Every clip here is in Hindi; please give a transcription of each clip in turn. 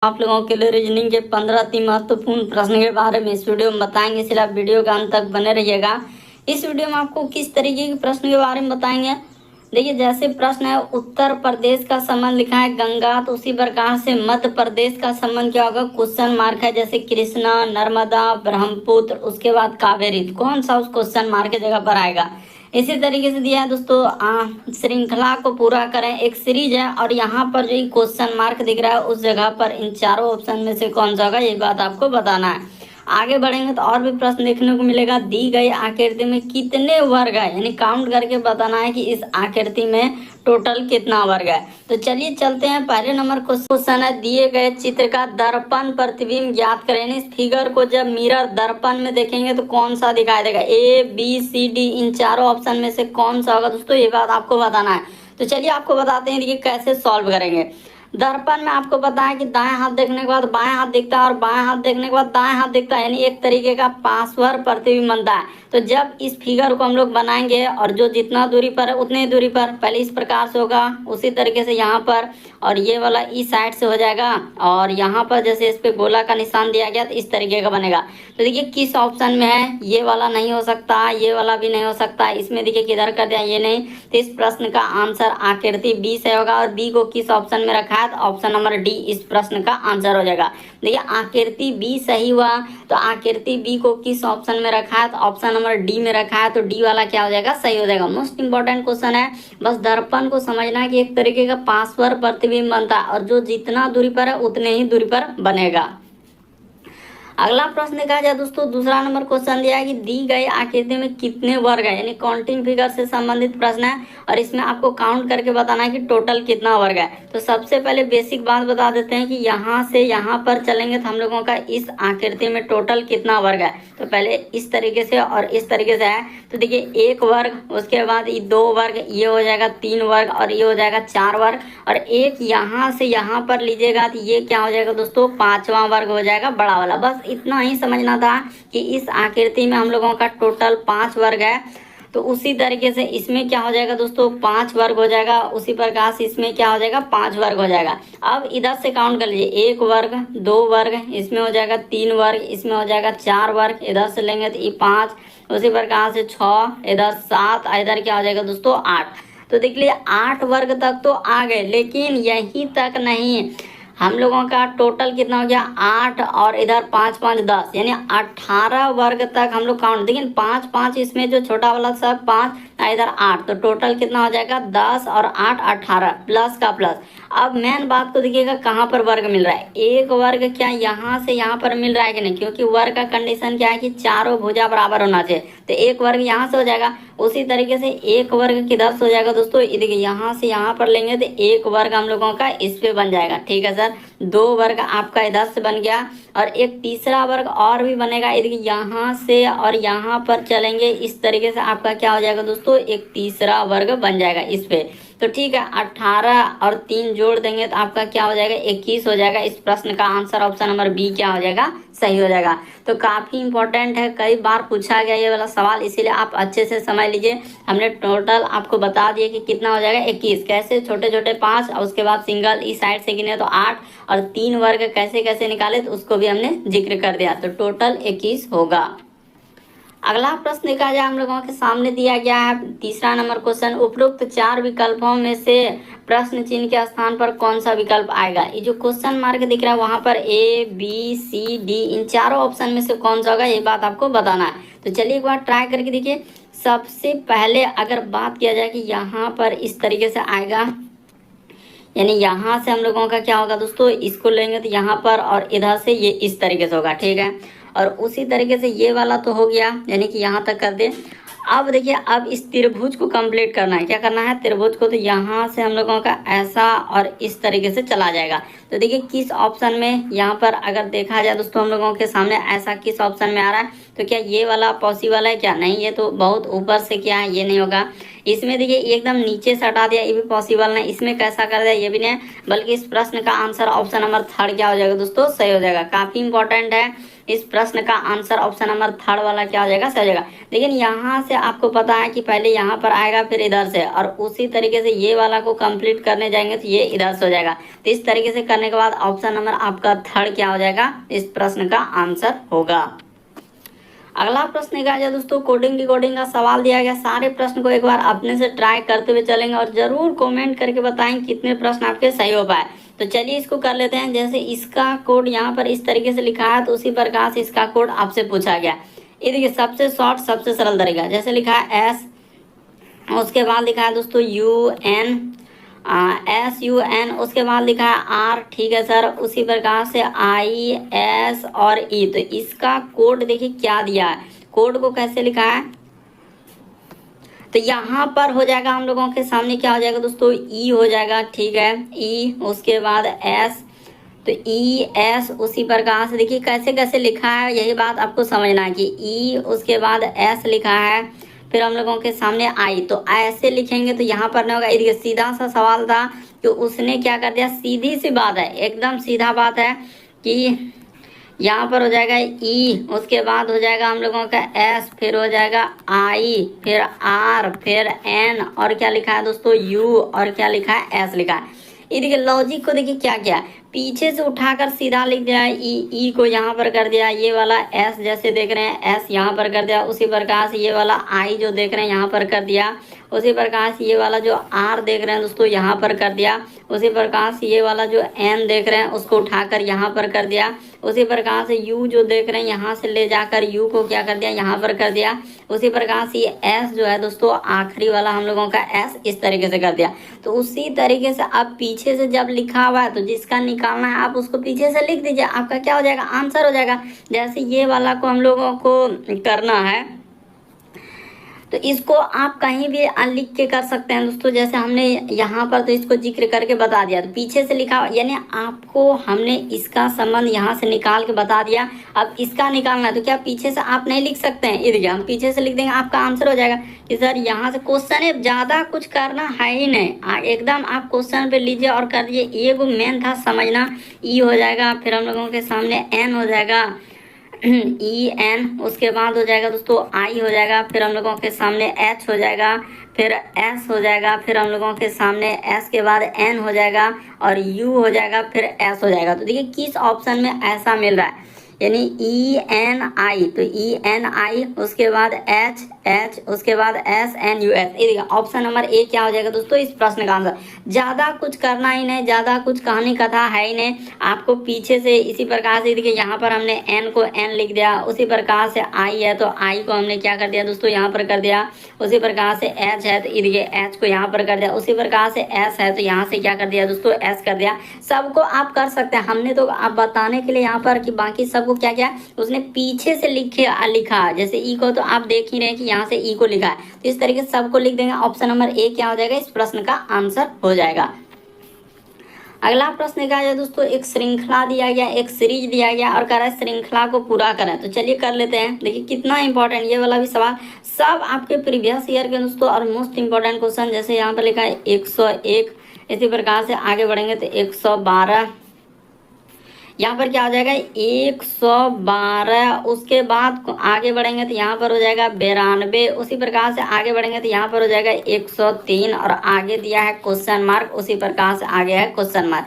आप लोगों के लिए रीजनिंग के 15 अति महत्वपूर्ण प्रश्न के बारे में इस वीडियो में बताएंगे, इसलिए आप वीडियो के अंत तक बने रहिएगा। इस वीडियो में आपको किस तरीके के प्रश्न के बारे में बताएंगे। देखिए, जैसे प्रश्न है उत्तर प्रदेश का संबंध लिखा है गंगा, तो उसी प्रकार से मध्य प्रदेश का संबंध क्या होगा, क्वेश्चन मार्क है, जैसे कृष्णा, नर्मदा, ब्रह्मपुत्र, उसके बाद कावेरी, कौन सा उस क्वेश्चन मार्क की जगह पर आएगा। इसी तरीके से दिया है दोस्तों, श्रृंखला को पूरा करें, एक सीरीज है और यहाँ पर जो क्वेश्चन मार्क दिख रहा है उस जगह पर इन चारों ऑप्शन में से कौन सा होगा, ये बात आपको बताना है। आगे बढ़ेंगे तो और भी प्रश्न देखने को मिलेगा। दी गई आकृति में कितने वर्ग है, यानी काउंट करके बताना है कि इस आकृति में टोटल कितना वर्ग है। तो चलिए चलते हैं, पहले नंबर क्वेश्चन है, दिए गए चित्र का दर्पण प्रतिबिंब ज्ञात करें। इस फिगर को जब मिरर दर्पण में देखेंगे तो कौन सा दिखाई देगा, ए बी सी डी, इन चारों ऑप्शन में से कौन सा होगा दोस्तों, ये बात आपको बताना है। तो चलिए आपको बताते हैं, देखिए कैसे सॉल्व करेंगे। दर्पण में आपको पता है कि दाएं हाथ देखने के बाद बाएं हाथ दिखता है और बाएं हाथ देखने के बाद दाएं हाथ दिखता है, यानी एक तरीके का पार्श्व प्रतिबिंब बनता है। तो जब इस फिगर को हम लोग बनाएंगे और जो जितना दूरी पर है उतनी दूरी पर पहले इस प्रकार से होगा, उसी तरीके से यहाँ पर, और ये वाला इस साइड से हो जाएगा, और यहाँ पर जैसे इस पे गोला का निशान दिया गया तो इस तरीके का बनेगा। तो देखिए किस ऑप्शन में है, ये वाला नहीं हो सकता, ये वाला भी नहीं हो सकता, इसमें देखिए किधर कर दिया, ये नहीं। तो इस प्रश्न का आंसर आकृति बी से होगा, और बी को किस ऑप्शन में रखा है, तो ऑप्शन नंबर डी इस प्रश्न का आंसर हो जाएगा। देखिए आकृति बी सही हुआ, तो आकृति बी को किस ऑप्शन में रखा है, तो ऑप्शन नंबर डी में रखा है, तो डी वाला क्या हो जाएगा, सही हो जाएगा। मोस्ट इंपॉर्टेंट क्वेश्चन है, बस दर्पण को समझना है कि एक तरीके का पार्श्व प्रतिबिंब बनता है और जो जितना दूरी पर है उतने ही दूरी पर बनेगा। अगला प्रश्न देखा जाए दोस्तों, दूसरा नंबर क्वेश्चन दिया है कि दी गई आकृति में कितने वर्ग है, यानी काउंटिंग फिगर से संबंधित प्रश्न है और इसमें आपको काउंट करके बताना है कि टोटल कितना वर्ग है। तो सबसे पहले बेसिक बात बता देते हैं कि यहाँ से यहाँ पर चलेंगे तो हम लोगों का इस आकृति में टोटल कितना वर्ग है। तो पहले इस तरीके से और इस तरीके से है, तो देखिए एक वर्ग, उसके बाद ये दो वर्ग, ये हो जाएगा तीन वर्ग, और ये हो जाएगा चार वर्ग, और एक यहाँ से यहाँ पर लीजिएगा तो ये क्या हो जाएगा दोस्तों, पांचवा वर्ग हो जाएगा, बड़ा वाला। बस इतना ही समझना था कि इस आकृति में हम लोगों का टोटल 5 वर्ग है। तो उसी तरीके से इसमें क्या हो जाएगा दोस्तों, 5 वर्ग हो जाएगा, उसी प्रकार से इसमें क्या हो जाएगा, 5 वर्ग हो जाएगा। अब इधर से काउंट कर लीजिए, एक वर्ग, दो वर्ग, इसमें हो जाएगा 3 वर्ग, इसमें हो जाएगा 4 वर्ग, इधर से लेंगे तो ये 5, उसी प्रकार से 6, इधर 7, इधर क्या हो जाएगा दोस्तों 8। तो देख लीजिए 8 वर्ग तक तो आ गए, लेकिन यहीं तक नहीं, हम लोगों का टोटल कितना हो गया, 8 और इधर 5 5 10, यानी 18 वर्ग तक हम लोग काउंट। लेकिन 5 5 इसमें जो छोटा वाला सब 5, इधर 8, तो टोटल कितना हो जाएगा 10 और 8 18, प्लस का प्लस। अब मेन बात को देखिएगा, कहाँ पर वर्ग मिल रहा है, एक वर्ग क्या यहाँ से यहाँ पर मिल रहा है कि नहीं, क्योंकि वर्ग का कंडीशन क्या है कि चारों भुजा बराबर होना चाहिए, तो एक वर्ग यहाँ से हो जाएगा। उसी तरीके से एक वर्ग किधर से हो जाएगा दोस्तों, देखिए यहाँ से यहाँ पर लेंगे तो एक वर्ग हम लोगों का इस पे बन जाएगा, ठीक है सर। दो वर्ग आपका इधर से बन गया, और एक तीसरा वर्ग और भी बनेगा, देखिए यहाँ से और यहाँ पर चलेंगे, इस तरीके से आपका क्या हो जाएगा दोस्तों, एक तीसरा वर्ग बन जाएगा इस पे। तो ठीक है, 18 और 3 जोड़ देंगे तो आपका क्या हो जाएगा, 21 हो जाएगा। इस प्रश्न का आंसर ऑप्शन नंबर बी क्या हो जाएगा, सही हो जाएगा। तो काफी इंपॉर्टेंट है, कई बार पूछा गया ये वाला सवाल, इसीलिए आप अच्छे से समझ लीजिए। हमने टोटल आपको बता दिया कि कितना हो जाएगा 21, कैसे छोटे छोटे 5 और उसके बाद सिंगल इस साइड से गिने तो 8, और 3 वर्ग कैसे कैसे निकाले तो उसको भी हमने जिक्र कर दिया, तो टोटल 21 होगा। अगला प्रश्न देखा जाए, हम लोगों के सामने दिया गया है तीसरा नंबर क्वेश्चन, उपरोक्त 4 विकल्पों में से प्रश्न चिन्ह के स्थान पर कौन सा विकल्प आएगा। ये जो क्वेश्चन मार्क दिख रहा है वहां पर ए बी सी डी, इन चारों ऑप्शन में से कौन सा होगा, ये बात आपको बताना है। तो चलिए एक बार ट्राई करके देखिए। सबसे पहले अगर बात किया जाए कि यहाँ पर इस तरीके से आएगा, यानी यहाँ से हम लोगों का क्या होगा दोस्तों, इसको लेंगे तो यहाँ पर, और इधर से ये इस तरीके से होगा, ठीक है। और उसी तरीके से ये वाला तो हो गया, यानी कि यहाँ तक कर दे। अब देखिए, अब इस त्रिभुज को कंप्लीट करना है, क्या करना है, त्रिभुज को, तो यहाँ से हम लोगों का ऐसा और इस तरीके से चला जाएगा। तो देखिए किस ऑप्शन में, यहाँ पर अगर देखा जाए दोस्तों, हम लोगों के सामने ऐसा किस ऑप्शन में आ रहा है, तो क्या ये वाला पॉसिबल है, क्या नहीं, ये तो बहुत ऊपर से क्या है, ये नहीं होगा। इसमें देखिए एकदम नीचे से हटा दिया, ये भी पॉसिबल नहीं। इसमें कैसा कर दिया, ये भी नहीं, बल्कि इस प्रश्न का आंसर ऑप्शन नंबर 3 क्या हो जाएगा दोस्तों, सही हो जाएगा। काफी इंपॉर्टेंट है, इस प्रश्न का आंसर ऑप्शन नंबर थर्ड वाला क्या हो जाएगा, सही हो जाएगा। लेकिन यहाँ से आपको पता है कि पहले यहाँ पर आएगा फिर इधर से, और उसी तरीके से ये वाला को कंप्लीट करने जाएंगे तो ये इधर से हो जाएगा। तो इस तरीके से करने के बाद ऑप्शन नंबर आपका थर्ड क्या हो जाएगा, इस प्रश्न का आंसर होगा। अगला प्रश्न क्या है दोस्तों, कोडिंग डिकोडिंग का सवाल दिया गया। सारे प्रश्न को एक बार अपने से ट्राई करते हुए चलेंगे और जरूर कमेंट करके बताएं कितने प्रश्न आपके सही हो पाए। तो चलिए इसको कर लेते हैं। जैसे इसका कोड यहाँ पर इस तरीके से लिखा है, तो उसी प्रकार से इसका कोड आपसे पूछा गया। ये देखिए सबसे शॉर्ट सबसे सरल तरीका, जैसे लिखा है एस, उसके बाद लिखा है दोस्तों SUN, उसके बाद लिखा है R, ठीक है सर। उसी प्रकार से IS और E। तो इसका कोड देखिए क्या दिया है, कोड को कैसे लिखा है, तो यहाँ पर हो जाएगा हम लोगों के सामने क्या हो जाएगा दोस्तों, E हो जाएगा, ठीक है, E, उसके बाद S, तो ES। उसी प्रकार से देखिए कैसे कैसे लिखा है, यही बात आपको समझना है कि E, उसके बाद S लिखा है, फिर हम लोगों के सामने आई। तो ऐसे लिखेंगे तो यहाँ पर नहीं होगा। ये सीधा सा सवाल था कि उसने क्या कर दिया, सीधी सी बात है, एकदम सीधा बात है कि यहाँ पर हो जाएगा ई, उसके बाद हो जाएगा हम लोगों का एस, फिर हो जाएगा आई, फिर आर, फिर एन, और क्या लिखा है दोस्तों यू, और क्या लिखा है एस लिखा है। ये देखिए लॉजिक को देखिए क्या क्या, पीछे से उठाकर सीधा लिख दिया, ई को यहाँ पर कर दिया, ये वाला एस जैसे देख रहे हैं एस यहाँ पर कर दिया, उसी प्रकार से ये वाला आई जो देख रहे हैं यहाँ पर कर दिया, उसी प्रकार से ये वाला जो आर देख रहे हैं दोस्तों यहाँ पर कर दिया, उसी प्रकार से ये वाला जो एन देख रहे हैं उसको उठाकर यहाँ पर कर दिया, उसी प्रकार से यू जो देख रहे हैं यहाँ से ले जाकर यू को क्या कर दिया यहाँ पर कर दिया, उसी प्रकार से ये एस जो है दोस्तों आखिरी वाला हम लोगों का एस इस तरीके से कर दिया। तो उसी तरीके से अब पीछे से जब लिखा हुआ है तो जिसका निकालना है आप उसको पीछे से लिख दीजिए, आपका क्या हो जाएगा आंसर हो जाएगा। जैसे ये वाला को हम लोगों को करना है तो इसको आप कहीं भी लिख के कर सकते हैं दोस्तों। जैसे हमने यहाँ पर तो इसको जिक्र करके बता दिया, तो पीछे से लिखा यानी आपको हमने इसका संबंध यहाँ से निकाल के बता दिया। अब इसका निकालना है तो क्या पीछे से आप नहीं लिख सकते हैं, ये देखिए हम पीछे से लिख देंगे आपका आंसर हो जाएगा कि सर यहाँ से क्वेश्चन है, ज़्यादा कुछ करना है ही नहीं, एकदम आप क्वेश्चन पे लीजिए और कर दीजिए। ये वो मेन था समझना, ई हो जाएगा, फिर हम लोगों के सामने एन हो जाएगा, EN, उसके बाद हो जाएगा दोस्तों आई हो जाएगा, फिर हम लोगों के सामने H हो जाएगा, फिर S हो जाएगा, फिर हम लोगों के सामने S के बाद N हो जाएगा और U हो जाएगा, फिर S हो जाएगा। तो देखिए किस ऑप्शन में ऐसा मिल रहा है, यानी ENI, तो ENI, उसके बाद H, उसके बाद SNUS। ये देखिए ऑप्शन नंबर ए क्या हो जाएगा दोस्तों इस प्रश्न का आंसर। ज़्यादा कुछ करना ही नहीं, ज़्यादा कुछ कहानी कथा है ही नहीं, आपको पीछे से इसी प्रकार से देखिए यहाँ पर हमने N को N लिख दिया, उसी प्रकार से I है तो I को हमने क्या कर दिया दोस्तों यहाँ पर कर दिया, उसी प्रकार से H है तो ये देखिए H को यहाँ पर कर दिया, उसी प्रकार से S है तो यहाँ से क्या कर दिया दोस्तों S कर दिया। सबको आप कर सकते हैं, हमने तो आप बताने के लिए यहाँ पर कि बाकी सब क्या क्या उसने पीछे से लिखा, जैसे ई को तो आप देख ही रहे हैं कि यहाँ से ई को लिखा है, तो इस तरीके से सबको लिख देंगे। ऑप्शन नंबर ए क्या हो जाएगा इस प्रश्न का आंसर हो जाएगा। अगला प्रश्न क्या है दोस्तों, एक श्रृंखला दिया गया, एक सीरीज दिया गया और कह रहा है श्रृंखला को पूरा करें। तो चलिए कर लेते हैं। देखिए कितना इंपॉर्टेंट ये वाला भी सवाल, सब आपके प्रीवियस ईयर के दोस्तों और मोस्ट इंपॉर्टेंट क्वेश्चन। जैसे यहाँ पर लिखा है 101, इसी प्रकार से आगे बढ़ेंगे तो 112, यहाँ पर क्या हो जाएगा 112, उसके बाद आगे बढ़ेंगे तो यहाँ पर हो जाएगा 92, उसी प्रकार से आगे बढ़ेंगे तो यहाँ पर हो जाएगा 103 और आगे दिया है क्वेश्चन मार्क, उसी प्रकार से आगे है क्वेश्चन मार्क।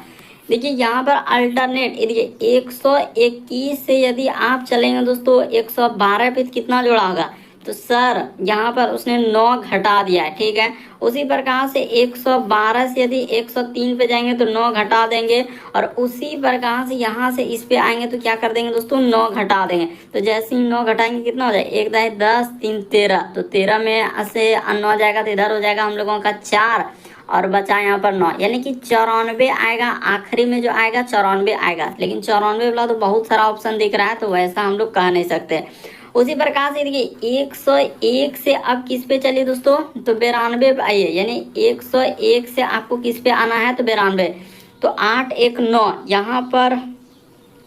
देखिए यहाँ पर अल्टरनेट, देखिए 121 से यदि आप चलेंगे दोस्तों 112 पे कितना जोड़ा होगा, तो सर यहाँ पर उसने 9 घटा दिया है, ठीक है। उसी प्रकार से 112 से यदि 103 पे जाएंगे तो 9 घटा देंगे और उसी प्रकार से यहाँ से इस पे आएंगे तो क्या कर देंगे दोस्तों 9 घटा देंगे। तो जैसे ही 9 घटाएंगे कितना हो जाएगा 1 10 3 13, तो 13 में से 9 जाएगा तो इधर हो जाएगा हम लोगों का 4 और बचा यहाँ पर 9, यानी कि 94 आएगा। आखिरी में जो आएगा 94 आएगा, लेकिन 94 वाला तो बहुत सारा ऑप्शन दिख रहा है तो वैसा हम लोग कह नहीं सकते। उसी प्रकार से देखिए 101 से अब किस पे चलिए दोस्तों, तो 92 पे आइए, यानी 101 से आपको किस पे आना है तो 92, तो 8 1 9, यहाँ पर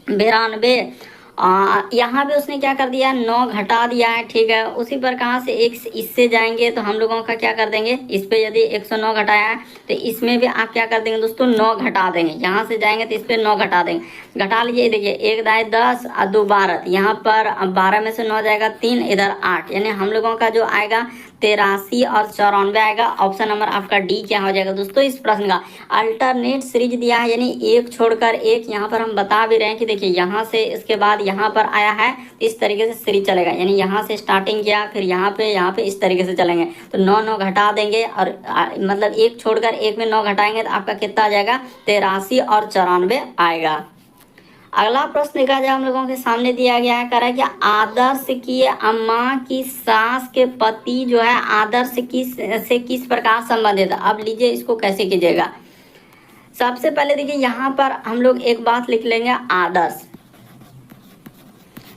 92 यहाँ पे उसने क्या कर दिया, 9 घटा दिया है, ठीक है। उसी प्रकार से एक इससे जाएंगे तो हम लोगों का क्या कर देंगे, इस पे यदि 109 घटाया है तो इसमें भी आप क्या कर देंगे दोस्तों, 9 घटा देंगे। यहाँ से जाएंगे तो इस पे 9 घटा देंगे। घटा लीजिए, देखिए 1 दाए 10 और 2 12, यहाँ पर 12 में से 9 जाएगा 3, इधर 8, यानी हम लोगों का जो आएगा 83 और 94 आएगा। ऑप्शन नंबर आपका डी क्या हो जाएगा दोस्तों इस प्रश्न का। अल्टरनेट सीरीज दिया है, यानी एक छोड़कर एक। यहाँ पर हम बता भी रहे हैं कि देखिए यहाँ से इसके बाद यहाँ पर आया है, इस तरीके से सीरीज चलेगा, यानी यहाँ से स्टार्टिंग किया, फिर यहाँ पे इस तरीके से चलेंगे। तो 9 घटा देंगे और मतलब एक छोड़कर एक में 9 घटाएंगे तो आपका कितना आ जाएगा, 83 और 94 आएगा। अगला प्रश्न देखा जाए हम लोगों के सामने दिया गया है, कह रहा है कि आदर्श की अम्मा की सास के पति जो है आदर्श से किस प्रकार संबंधित है। अब लीजिए इसको कैसे कीजिएगा। सबसे पहले देखिए यहाँ पर हम लोग एक बात लिख लेंगे, आदर्श,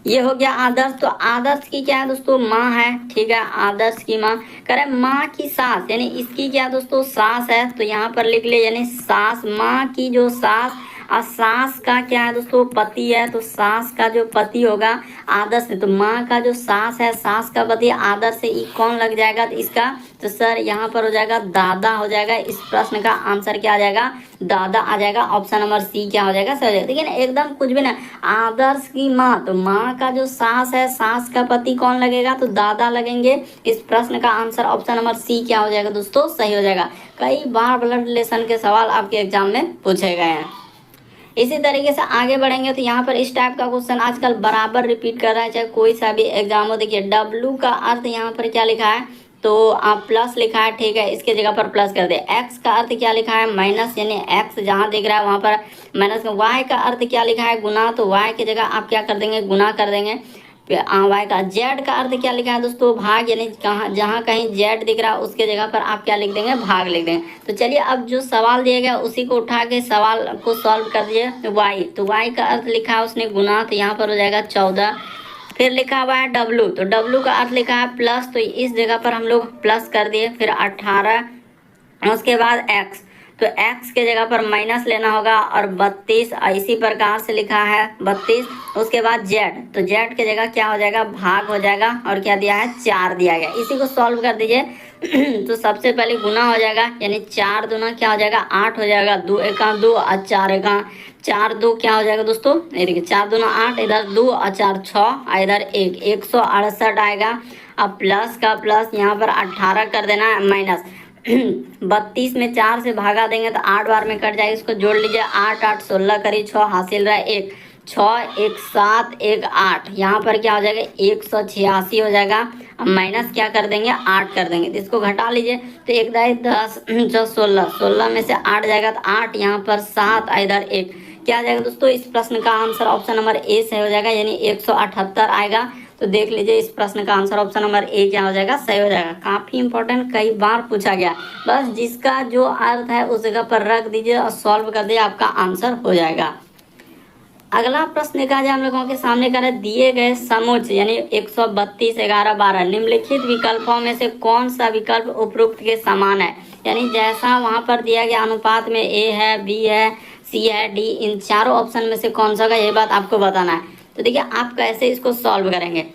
ये हो गया आदर्श। तो आदर्श की क्या है दोस्तों, माँ है, ठीक है। आदर्श की माँ, कह रहे माँ की सास, यानी इसकी क्या दोस्तों, सास है। तो यहाँ पर लिख ले, यानी सास, माँ की जो सास, और सास का क्या है दोस्तों, पति है। तो सास का जो पति होगा आदर्श से, तो माँ का जो सास है, सास का पति आदर्श से, ई कौन लग जाएगा तो इसका, तो सर यहाँ पर हो जाएगा दादा हो जाएगा। इस प्रश्न का आंसर क्या आ जाएगा, दादा आ जाएगा। ऑप्शन नंबर सी क्या हो जाएगा, सही हो जाएगा। देखिए ना एकदम कुछ भी ना, आदर्श की माँ, तो माँ का जो सास है, सास का पति कौन लगेगा, तो दादा लगेंगे। इस प्रश्न का आंसर ऑप्शन नंबर सी क्या हो जाएगा दोस्तों, सही हो जाएगा। कई बार ब्लड रिलेशन के सवाल आपके एग्जाम में पूछे गए हैं। इसी तरीके से आगे बढ़ेंगे तो यहाँ पर इस टाइप का क्वेश्चन आजकल बराबर रिपीट कर रहा है, चाहे कोई सा भी एग्जाम हो। देखिए डब्लू का अर्थ यहाँ पर क्या लिखा है, तो आप प्लस लिखा है, ठीक है, इसके जगह पर प्लस कर दे। एक्स का अर्थ क्या लिखा है, माइनस, यानी एक्स जहाँ दिख रहा है वहाँ पर माइनस। वाई का अर्थ क्या लिखा है, गुना, तो वाई की जगह आप क्या कर देंगे, गुना कर देंगे। वाई का, जेड का अर्थ क्या लिखा है दोस्तों, भाग, यानी जहाँ कहीं जेड दिख रहा है उसके जगह पर आप क्या लिख देंगे, भाग लिख देंगे। तो चलिए अब जो सवाल दिया गया उसी को उठा के सवाल को सॉल्व कर दिए। वाई, तो वाई का अर्थ लिखा है उसने गुना, तो यहाँ पर हो जाएगा 14। फिर लिखा हुआ है डब्लू, तो डब्लू का अर्थ लिखा है प्लस, तो इस जगह पर हम लोग प्लस कर दिए। फिर 18, उसके बाद एक्स, तो x के जगह पर माइनस लेना होगा, और 32 इसी प्रकार से लिखा है 32। उसके बाद z, तो z के जगह क्या हो जाएगा, भाग हो जाएगा, और क्या दिया है, 4 दिया गया। इसी को सॉल्व कर दीजिए। तो सबसे पहले गुना हो जाएगा, यानी 4 दूना क्या हो जाएगा, 8 हो जाएगा। 2 एका 2 और 4 एका 4, 2 क्या हो जाएगा दोस्तों, ये देखिए 4 दूना 8, इधर 2 और 4 6, और इधर 1, 168 आएगा। अब प्लस का प्लस यहाँ पर 18 कर देना है, माइनस 32 में 4 से भागा देंगे तो 8 बार में कट जाएगा। इसको जोड़ लीजिए, 8 8 16 करी 6 हासिल रहा है 1, 6 1 7 1 8, यहाँ पर क्या हो जाएगा 186 हो जाएगा। अब माइनस क्या कर देंगे, 8 कर देंगे। तो इसको घटा लीजिए, तो 1 दाई 10 16, 16 में से 8 जाएगा तो 8, यहाँ पर 7, इधर 1, क्या आ जाएगा दोस्तों। इस प्रश्न का आंसर ऑप्शन नंबर ए से हो जाएगा, यानी 178 आएगा। तो देख लीजिए इस प्रश्न का आंसर ऑप्शन नंबर ए क्या हो जाएगा, सही हो जाएगा। काफी इंपॉर्टेंट, कई बार पूछा गया, बस जिसका जो अर्थ है उस जगह पर रख दीजिए और सॉल्व कर दीजिए, आपका आंसर हो जाएगा। अगला प्रश्न देखा जाए हम लोगों के सामने कर दिए गए समुच्चय यानी 132 11 12 निम्नलिखित विकल्पों में से कौन सा विकल्प उपरोक्त के समान है। यानी जैसा वहां पर दिया गया अनुपात में ए है, बी है, सी है, डी, इन चारों ऑप्शन में से कौन सा का, ये बात आपको बताना है। तो देखिए आप कैसे इसको सॉल्व करेंगे।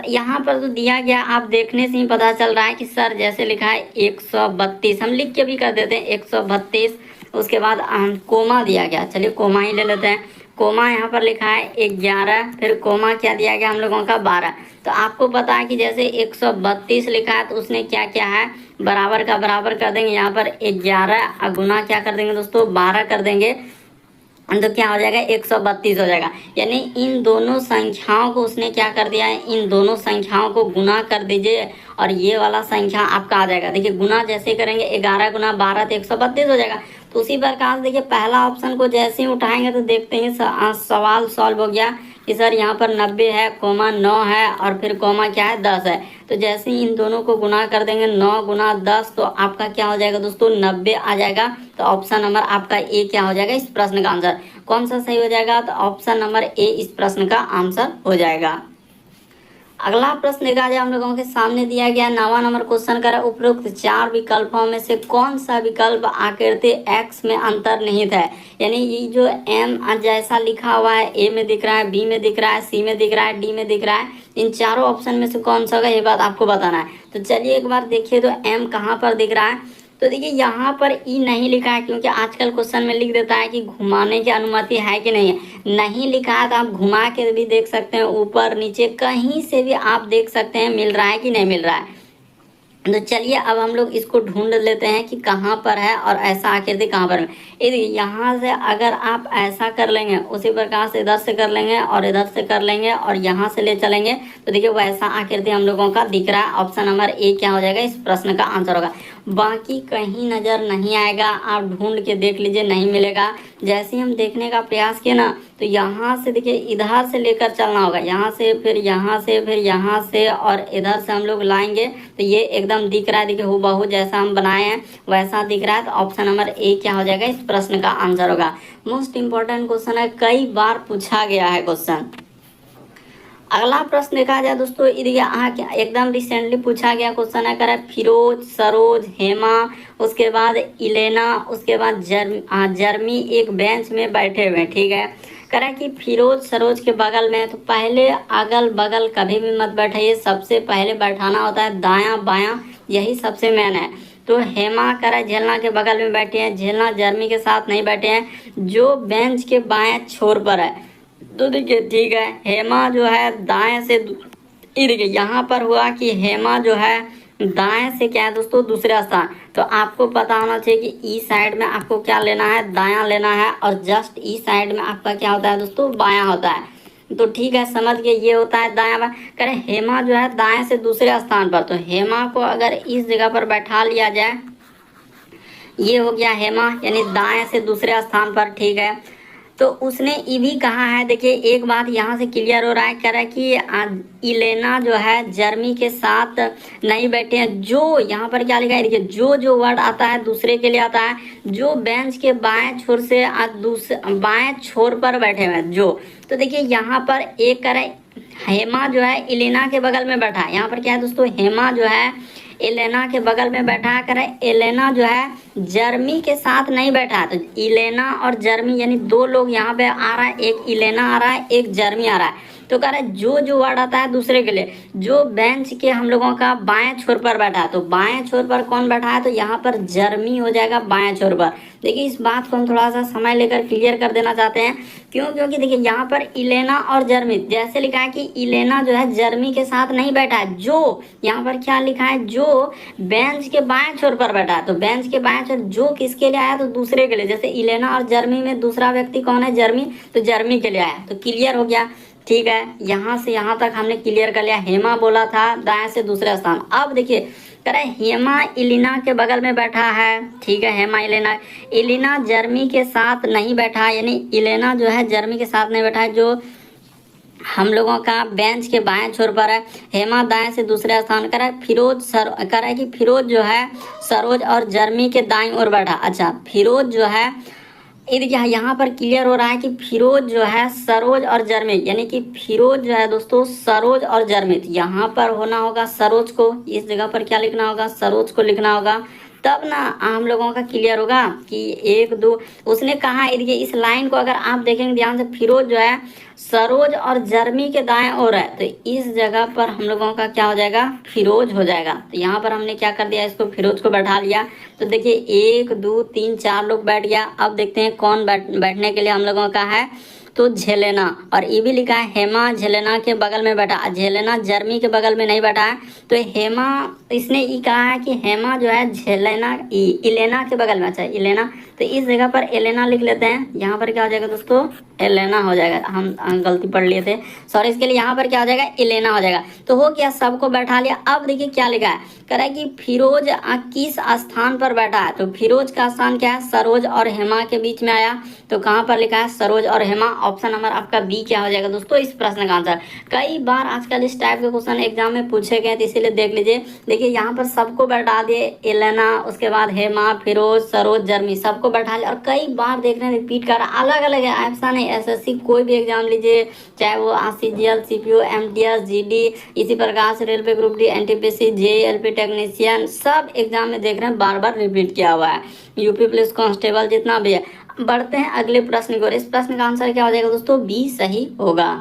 यहाँ पर तो दिया गया, आप देखने से ही पता चल रहा है कि सर जैसे लिखा है 132, हम लिख के भी कर देते हैं 132। उसके बाद कोमा दिया गया, चलिए कोमा ही ले लेते हैं। कोमा यहाँ पर लिखा है 11, फिर कोमा क्या दिया गया हम लोगों का 12। तो आपको पता है कि जैसे 132 लिखा है तो उसने क्या क्या है, बराबर का बराबर कर देंगे। यहाँ पर 11 गुना क्या कर देंगे दोस्तों, 12 कर देंगे, तो क्या हो जाएगा 132 हो जाएगा। यानी इन दोनों संख्याओं को उसने क्या कर दिया है, इन दोनों संख्याओं को गुना कर दीजिए और ये वाला संख्या आपका आ जाएगा। देखिए गुना जैसे करेंगे 11 गुना 12 तो 132 हो जाएगा। तो उसी प्रकार देखिए पहला ऑप्शन को जैसे ही उठाएंगे तो देखते हैं सवाल सॉल्व हो गया कि सर यहाँ पर 90 है, कोमा 9 है और फिर कोमा क्या है 10 है। तो जैसे ही इन दोनों को गुना कर देंगे 9 गुना 10 तो आपका क्या हो जाएगा दोस्तों 90 आ जाएगा। तो ऑप्शन नंबर आपका ए क्या हो जाएगा इस प्रश्न का आंसर। कौन सा सही हो जाएगा, तो ऑप्शन नंबर ए इस प्रश्न का आंसर हो जाएगा। अगला प्रश्न देखा जाए हम लोगों के सामने दिया गया 9वां नंबर क्वेश्चन का उपरोक्त 4 विकल्पों में से कौन सा विकल्प आकृति एक्स में अंतर्निहित है। यानी ये जो एम जैसा लिखा हुआ है, ए में दिख रहा है, बी में दिख रहा है, सी में दिख रहा है, डी में दिख रहा है, इन चारों ऑप्शन में से कौन सा होगा ये बात आपको बताना है। तो चलिए एक बार देखिए तो एम कहाँ पर दिख रहा है। तो देखिए यहाँ पर ई नहीं लिखा है, क्योंकि आजकल क्वेश्चन में लिख देता है कि घुमाने की अनुमति है कि नहीं है। नहीं लिखा है तो आप घुमा के भी देख सकते हैं, ऊपर नीचे कहीं से भी आप देख सकते हैं मिल रहा है कि नहीं मिल रहा है। तो चलिए अब हम लोग इसको ढूंढ लेते हैं कि कहाँ पर है और ऐसा आकृति कहाँ पर है। यहाँ से अगर आप ऐसा कर लेंगे, उसी प्रकार से इधर से कर लेंगे और इधर से कर लेंगे और यहाँ से ले चलेंगे, तो देखिए वैसा आकृति हम लोगों का दिख रहा है। ऑप्शन नंबर ए क्या हो जाएगा, इस प्रश्न का आंसर होगा। बाकी कहीं नज़र नहीं आएगा, आप ढूंढ के देख लीजिए, नहीं मिलेगा। जैसे हम देखने का प्रयास किए ना, तो यहाँ से देखिए इधर से लेकर चलना होगा, यहाँ से फिर यहाँ से फिर यहाँ से और इधर से हम लोग लाएंगे, तो ये एकदम दिख रहा है। देखिए हूबहू जैसा हम बनाए हैं वैसा दिख रहा है। तो ऑप्शन नंबर ए क्या हो जाएगा, इस प्रश्न का आंसर होगा। मोस्ट इंपॉर्टेंट क्वेश्चन है, कई बार पूछा गया है क्वेश्चन। अगला प्रश्न देखा जाए दोस्तों, एकदम रिसेंटली पूछा गया क्वेश्चन है। करा फिरोज, सरोज, हेमा, उसके बाद इलेना, उसके बाद जर्मी एक बेंच में बैठे हुए, ठीक है। करा कि फिरोज सरोज के बगल में, तो पहले अगल बगल कभी भी मत बैठाइए, सबसे पहले बैठाना होता है दायां बायां, यही सबसे मेन है। तो हेमा करा झेलना के बगल में बैठे हैं, झेलना जर्मी के साथ नहीं बैठे हैं, जो बेंच के बाएं छोर पर है। तो देखिए ठीक है, हेमा जो है दाएं से, देखिए यहाँ पर हुआ कि हेमा जो है दाएं से क्या है दोस्तों, दूसरा स्थान। तो आपको पता होना चाहिए कि ई साइड में आपको क्या लेना है, दायां लेना है, और जस्ट ई साइड में आपका क्या होता है दोस्तों, बायां होता है। तो ठीक है, समझ गए, ये होता है दायां बायां। करें हेमा जो है दाएं से दूसरे स्थान पर, तो हेमा को अगर इस जगह पर बैठा लिया जाए, ये हो गया हेमा, यानी दाएं से दूसरे स्थान पर, ठीक है। तो उसने ये भी कहा है, देखिए एक बात यहाँ से क्लियर हो रहा है, कह रहा है कि इलेना जो है जर्मी के साथ नहीं बैठे हैं। जो यहाँ पर क्या लिखा है, देखिए जो वर्ड आता है दूसरे के लिए आता है, जो बेंच के बाएं छोर से बाएं छोर पर बैठे हुए हैं जो। तो देखिए यहाँ पर एक करें, हेमा जो है इलेना के बगल में बैठा है। यहाँ पर क्या है दोस्तों, हेमा जो है एलेना के बगल में बैठा करें, एलेना जो है जर्मी के साथ नहीं बैठा है। तो इलेना और जर्मी यानी दो लोग यहाँ पे आ रहा है, एक इलेना आ रहा है, एक जर्मी आ रहा है। तो कह रहा है जो वर्ड आता है दूसरे के लिए, जो बेंच के हम लोगों का बाएं छोर पर बैठा है, तो बाएं छोर पर कौन बैठा है, तो यहाँ पर जर्मी हो जाएगा बाएं छोर पर। देखिए इस बात को हम थोड़ा सा समय लेकर क्लियर कर देना चाहते हैं, क्योंकि देखिए यहाँ पर इलेना और जर्मी, जैसे लिखा है कि इलेना जो है जर्मी के साथ नहीं बैठा है, जो यहाँ पर क्या लिखा है, जो बेंच के बाएं छोर पर बैठा है। तो बेंच के बाएं छोर जो किसके लिए आया, तो दूसरे के लिए। जैसे इलेना और जर्मी में दूसरा व्यक्ति कौन है, जर्मी, तो जर्मी के लिए आया। तो क्लियर हो गया, ठीक है। यहाँ से यहाँ तक हमने क्लियर कर लिया। हेमा बोला था दाएं से दूसरा स्थान। अब देखिए कह रहे हेमा इलिना के बगल में बैठा है, ठीक है, हेमा इलेना, इलिना जर्मी के साथ नहीं बैठा, यानी इलेना जो है जर्मी के साथ नहीं बैठा है, जो हम लोगों का बेंच के बाएं छोर पर है। हेमा दाएं से दूसरे स्थान कर है। फिरोज कर है कि फिरोज जो है सरोज और जर्मी के दाएं ओर बैठा। अच्छा, फिरोज जो है, ये देखिए यहाँ पर क्लियर हो रहा है कि फिरोज जो है सरोज और जर्मी, यानी कि फिरोज जो है दोस्तों सरोज और जर्मी, यहाँ पर होना होगा सरोज को, इस जगह पर क्या लिखना होगा, सरोज को लिखना होगा, तब ना हम लोगों का क्लियर होगा कि एक दो। उसने कहा, देखिए इस लाइन को अगर आप देखेंगे ध्यान से, फिरोज जो है सरोज और जर्मी के दाएं ओर है, तो इस जगह पर हम लोगों का क्या हो जाएगा, फिरोज हो जाएगा। तो यहाँ पर हमने क्या कर दिया, इसको फिरोज को बैठा लिया। तो देखिए 1 2 3 4 लोग बैठ गया। अब देखते हैं कौन बैठने के लिए हम लोगों का है, तो झेलेना, और ये भी लिखा है हेमा झेलेना के बगल में बैठा। झेलेना जर्मी के बगल में नहीं बैठा है, तो हेमा, इसने ये कहा है कि हेमा जो है झेलेना इलेना के बगल में। अच्छा इलेना, तो इस जगह पर एलेना लिख लेते हैं। यहाँ पर क्या हो जाएगा दोस्तों, एलेना हो जाएगा, हम गलती पढ़ लिए थे, सॉरी। इसके लिए यहाँ पर क्या हो जाएगा, एलेना हो जाएगा। तो हो गया, सबको बैठा लिया। अब देखिए क्या लिखा है, कह रहा है कि फिरोज किस स्थान पर बैठा है। तो फिरोज का स्थान क्या है, सरोज और हेमा के बीच में आया। तो कहाँ पर लिखा है, सरोज और हेमा। ऑप्शन नंबर आपका बी क्या हो जाएगा दोस्तों, इस प्रश्न का आंसर। कई बार आजकल इस टाइप के क्वेश्चन एग्जाम में पूछे गए, तो इसीलिए इसीलिए देख लीजिए। देखिए यहाँ पर सबको बैठा दिए, एलेना, उसके बाद हेमा, फिरोज, सरोज, जर्मी, सबको बैठा लिया और कई बार देख रहे हैं रिपीट कर रहा है। अलग अलग है, ऐसा नहीं। एसएससी कोई भी एग्जाम लीजिए, चाहे वो सीजीएल, सीपीओ, एमटीएस, जीडी, इसी प्रकार से railway group D, NTPC, JLP technician, सब एग्जाम में देख रहे हैं बार बार रिपीट किया हुआ है। यूपी पुलिस कांस्टेबल, जितना भी है। बढ़ते हैं अगले प्रश्न की ओर। इस प्रश्न का आंसर क्या हो जाएगा दोस्तों? बी सही होगा।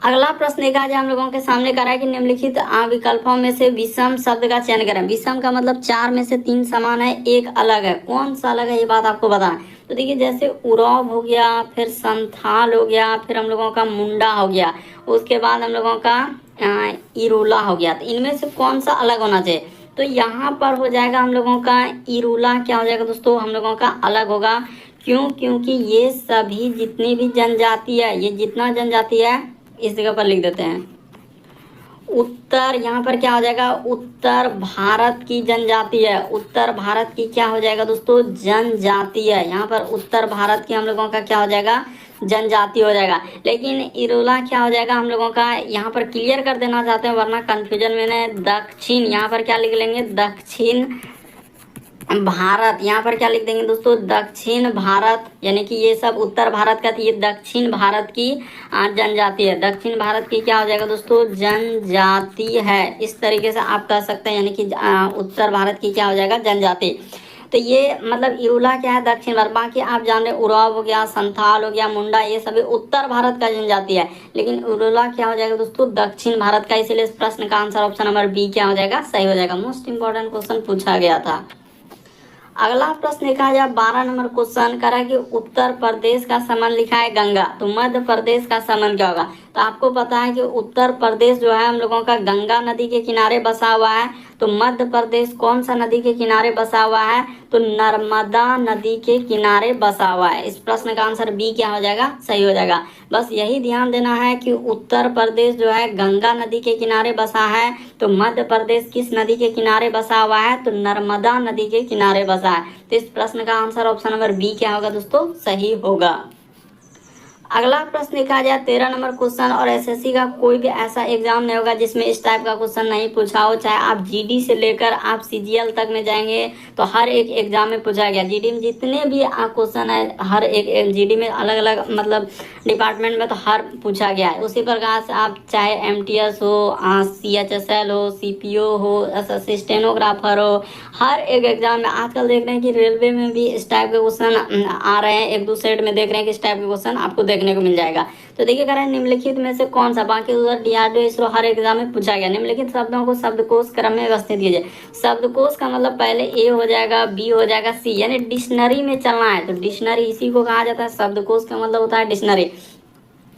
अगला प्रश्न एक आज हम लोगों के सामने करा है कि निम्नलिखित विकल्पों में से विषम शब्द का चयन करें। विषम का मतलब 4 में से 3 समान है, एक अलग है। कौन सा अलग है ये बात आपको बताएं। तो देखिए जैसे उराव हो गया, फिर संथाल हो गया, फिर हम लोगों का मुंडा हो गया, उसके बाद हम लोगों का इरूला हो गया। तो इनमें से कौन सा अलग होना चाहिए? तो यहाँ पर हो जाएगा हम लोगों का इरूला। क्या हो जाएगा दोस्तों? हम लोगों का अलग होगा। क्यों? क्योंकि ये सभी जितनी भी जनजाति है, ये जितना जनजाति है इस जगह पर लिख देते हैं उत्तर। यहाँ पर क्या हो जाएगा? उत्तर भारत की जनजाति है। उत्तर भारत की क्या हो जाएगा दोस्तों? जनजाति है। यहाँ पर उत्तर भारत की हम लोगों का क्या हो जाएगा? जनजाति हो जाएगा। लेकिन इरोला क्या हो जाएगा हम लोगों का? यहाँ पर क्लियर कर देना चाहते हैं वरना कंफ्यूजन में है। दक्षिण, यहाँ पर क्या लिख लेंगे? दक्षिण भारत। यहाँ पर क्या लिख देंगे दोस्तों? दक्षिण भारत। यानी कि ये सब उत्तर भारत का, ये दक्षिण भारत की जनजाति है। दक्षिण भारत की क्या हो जाएगा दोस्तों? जनजाति है। इस तरीके से आप कह सकते हैं, यानी कि उत्तर भारत की क्या हो जाएगा? जनजाति। तो ये मतलब इरूला क्या है? दक्षिण भारत। बाकी आप जान रहे उराव हो गया, संथाल हो गया, मुंडा, ये सभी उत्तर भारत का जनजाति है। लेकिन इरूला क्या हो जाएगा दोस्तों? दक्षिण भारत का। इसलिए इस प्रश्न का आंसर ऑप्शन नंबर बी क्या हो जाएगा? सही हो जाएगा। मोस्ट इंपॉर्टेंट क्वेश्चन पूछा गया था। अगला प्रश्न देखा जाए 12 नंबर क्वेश्चन करा कि उत्तर प्रदेश का समन लिखा है गंगा, तो मध्य प्रदेश का समन क्या होगा? तो आपको पता है कि उत्तर प्रदेश जो है हम लोगों का गंगा नदी के किनारे बसा हुआ है। तो मध्य प्रदेश कौन सा नदी के किनारे बसा हुआ है? तो नर्मदा नदी के किनारे बसा हुआ है। इस प्रश्न का आंसर बी क्या हो जाएगा? सही हो जाएगा। बस यही ध्यान देना है कि उत्तर प्रदेश जो है गंगा नदी के किनारे बसा है, तो मध्य प्रदेश किस नदी के किनारे बसा हुआ है? तो नर्मदा नदी के किनारे बसा है। तो इस प्रश्न का आंसर ऑप्शन नंबर बी क्या होगा दोस्तों? सही होगा। अगला प्रश्न देखा जाए 13 नंबर क्वेश्चन, और एसएससी का कोई भी ऐसा एग्जाम नहीं होगा जिसमें इस टाइप का क्वेश्चन नहीं पूछा हो। चाहे आप जीडी से लेकर आप सीजीएल तक में जाएंगे तो हर एक एग्जाम में पूछा गया। जीडी में जितने भी क्वेश्चन है, हर एक जीडी में अलग अलग मतलब डिपार्टमेंट में तो हर पूछा गया है। उसी प्रकार से आप चाहे एमटीएस हो, सीएचएसएल हो, सीपीओ हो, एसएससी स्टेनोग्राफर हो, हर एक एग्जाम में आजकल देख रहे हैं कि रेलवे में भी इस टाइप के क्वेश्चन आ रहे हैं। एक दो सेट में देख रहे हैं कि इस टाइप के क्वेश्चन आपको देखने को मिल जाएगा। तो देखिए करें निम्नलिखित में से कौन सा, बाकी उधर डीआरडीओ, इसरो हर एग्जाम में पूछा गया। निम्नलिखित शब्दों को शब्दकोश क्रम में व्यवस्थित कीजिए। शब्दकोश का मतलब पहले ए हो जाएगा, बी हो जाएगा, सी, यानी डिक्शनरी में चलना है। तो डिक्शनरी इसी को कहा जाता है। शब्दकोश का मतलब होता है डिक्शनरी।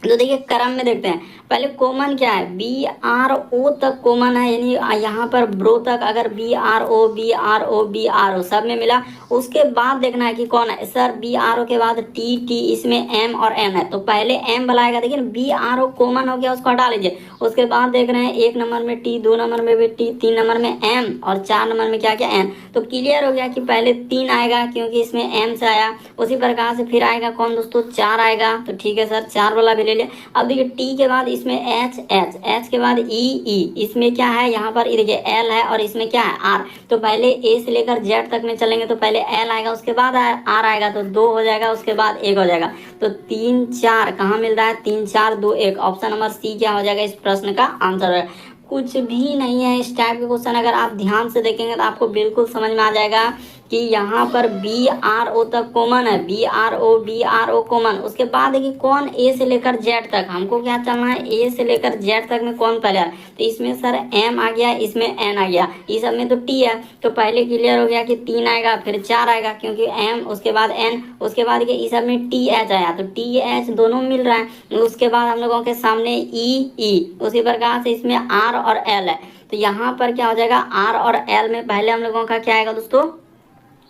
तो देखिए क्रम में देखते हैं। पहले कॉमन क्या है? बी आर ओ तक कॉमन है, यानी यहाँ पर ब्रो तक अगर B R O B R O B R O सब में मिला। उसके बाद देखना है कि कौन है। सर बी आर ओ के बाद टी टी, इसमें एम और एन है तो पहले एम बुलाएगा। देखिए बी आर ओ कॉमन हो गया, उसको हटा लीजिए। उसके बाद देख रहे हैं 1 नंबर में टी, 2 नंबर में भी टी, 3 नंबर में एम और 4 नंबर में क्या क्या एन। तो क्लियर हो गया कि पहले 3 आएगा क्योंकि इसमें एम से आया। उसी प्रकार से फिर आएगा कौन दोस्तों? 4 आएगा। तो ठीक है सर, 4 वाला भी ले लिया। अब देखिए टी के बाद इसमें एच एच, एच के बाद ई ई, इसमें क्या है? यहाँ पर देखिए एल है और इसमें क्या है? आर। तो पहले ए से लेकर जेड तक में चलेंगे तो पहले एल आएगा, उसके बाद आर आएगा, तो 2 हो जाएगा, उसके बाद 1 हो जाएगा। तो 3 4 कहाँ मिल रहा है? 3 4 2 1। ऑप्शन नंबर सी क्या हो जाएगा इस प्रश्न का आंसर? कुछ भी नहीं है इस टाइप के क्वेश्चन। अगर आप ध्यान से देखेंगे तो आपको बिल्कुल समझ में आ जाएगा कि यहाँ पर बी आर ओ तक कॉमन है। B R O common. उसके बाद देखिए कौन? ए से लेकर जेड तक। हमको क्या चलना है? ए से लेकर जेड तक में कौन पहले है? तो इसमें सर एम आ गया, इसमें एन आ गया, इस सब में तो टी है। तो पहले क्लियर हो गया कि 3 आएगा, फिर 4 आएगा क्योंकि एम, उसके बाद एन, उसके बाद इस सब में टी एच आया। तो टी एच दोनों मिल रहा है। उसके बाद हम लोगों के सामने ई ई, उसी प्रकार से इसमें आर और एल है। तो यहाँ पर क्या हो जाएगा? आर और एल में पहले हम लोगों का क्या आएगा दोस्तों?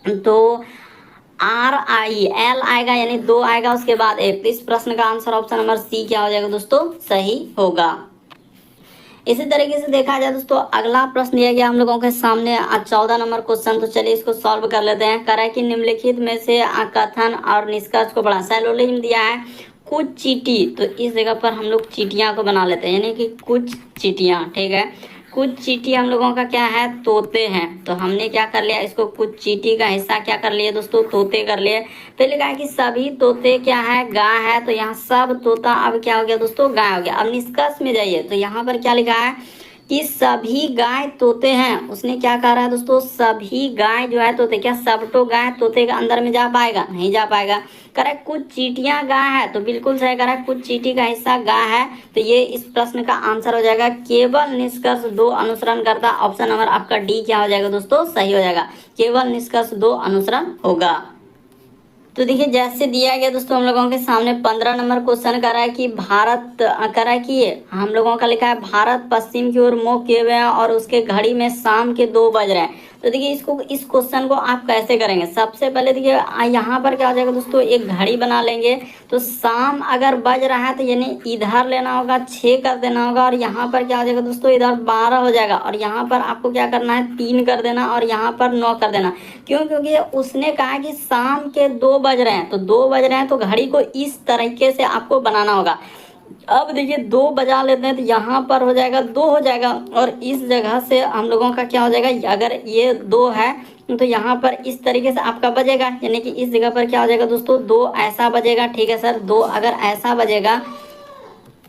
तो आर आई, एल आएगा यानी 2 आएगा, उसके बाद 1। तो इस प्रश्न का आंसर ऑप्शन नंबर सी क्या हो जाएगा दोस्तों? सही होगा। इसी तरीके से देखा जाए दोस्तों अगला प्रश्न दिया गया हम लोगों के सामने 14 नंबर क्वेश्चन। तो चलिए इसको सॉल्व कर लेते हैं। करा कि निम्नलिखित में से कथन और निष्कर्ष को पढ़ा। सैलोलिज्म दिया है, कुछ चींटी, तो इस जगह पर हम लोग चींटियां को बना लेते हैं, यानी कि कुछ चींटियां। ठीक है, कुछ चींटी हम लोगों का क्या है, तोते हैं। तो हमने क्या कर लिया, इसको कुछ चींटी का हिस्सा क्या कर लिए दोस्तों, तोते कर लिए। पहले कहा कि सभी तोते क्या है, गाय है, तो यहाँ सब तोता अब क्या हो गया दोस्तों, गाय हो गया। अब निष्कर्ष में जाइए तो यहाँ पर क्या लिखा है कि सभी गाय तोते हैं। उसने क्या कहा है दोस्तों, सभी गाय जो है तोते, क्या सब तो गाय तोते के अंदर में जा पाएगा, नहीं जा पाएगा। करेक्ट, कुछ चींटियां गाय है, तो बिल्कुल सही करेक्ट, कुछ चींटी का हिस्सा गाय है। तो ये इस प्रश्न का आंसर हो जाएगा केवल निष्कर्ष 2 अनुसरण करता। ऑप्शन नंबर आपका डी क्या हो जाएगा दोस्तों, सही हो जाएगा, केवल निष्कर्ष 2 अनुसरण होगा। तो देखिए जैसे दिया गया दोस्तों हम लोगों के सामने 15 नंबर क्वेश्चन कर रहा है कि भारत कर रहा है कि हम लोगों का लिखा है भारत पश्चिम की ओर मुख किए हुए हैं और उसके घड़ी में शाम के 2 बज रहे हैं। तो देखिए इसको, इस क्वेश्चन को आप कैसे करेंगे। सबसे पहले देखिए यहाँ पर क्या हो जाएगा दोस्तों, एक घड़ी बना लेंगे। तो शाम अगर बज रहा है तो यानी इधर लेना होगा 6 कर देना होगा, और यहाँ पर क्या हो जाएगा दोस्तों, इधर 12 हो जाएगा, और यहाँ पर आपको क्या करना है 3 कर देना, और यहाँ पर 9 कर देना। क्यों, क्योंकि उसने कहा कि शाम के 2 बज रहे हैं, तो 2 बज रहे हैं तो घड़ी को इस तरीके से आपको बनाना होगा। अब देखिए 2 बजा लेते हैं तो यहाँ पर हो जाएगा 2 हो जाएगा, और इस जगह से हम लोगों का क्या हो जाएगा, अगर ये 2 है तो यहाँ पर इस तरीके से आपका बजेगा, यानी कि इस जगह पर क्या हो जाएगा दोस्तों, 2 ऐसा बजेगा। ठीक है सर, 2 अगर ऐसा बजेगा,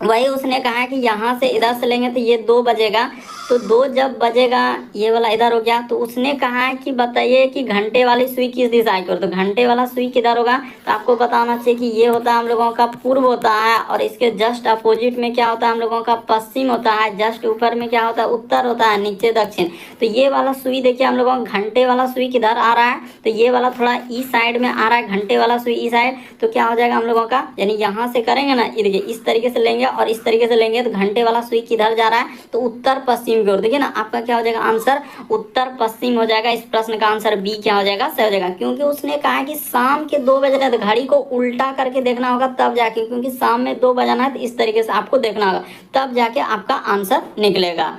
वही उसने कहा है कि यहाँ से इधर से लेंगे तो ये 2 बजेगा। तो 2 जब बजेगा, ये वाला इधर हो गया, तो उसने कहा है कि बताइए कि घंटे वाली सुई किस दिशा की ओर, तो घंटे वाला सुई किधर होगा, तो आपको बताना चाहिए कि ये होता है हम लोगों का पूर्व होता है, और इसके जस्ट अपोजिट में क्या होता है हम लोगों का पश्चिम होता है, जस्ट ऊपर में क्या होता है उत्तर होता है, नीचे दक्षिण। तो ये वाला सुई देखिए हम लोगों का घंटे वाला सुई किधर आ रहा है, तो ये वाला थोड़ा इस साइड में आ रहा है, घंटे वाला सुई इस साइड। तो क्या हो जाएगा हम लोगों का, यानी यहाँ से करेंगे ना, ये देखिए इस तरीके से लेंगे और इस तरीके से लेंगे, तो घंटे वाला सुई किधर जा रहा है, तो उत्तर पश्चिम की ओर। देखिए ना, आपका क्या हो जाएगा आंसर, उत्तर पश्चिम हो जाएगा। इस प्रश्न का आंसर बी क्या हो जाएगा, सही हो जाएगा, क्योंकि उसने कहा कि शाम के 2 बज रहे हैं, तो घड़ी को उल्टा करके देखना होगा तब जाके, क्योंकि शाम में 2 बजाना है तो इस तरीके से आपको देखना होगा, तब जाके आपका आंसर निकलेगा।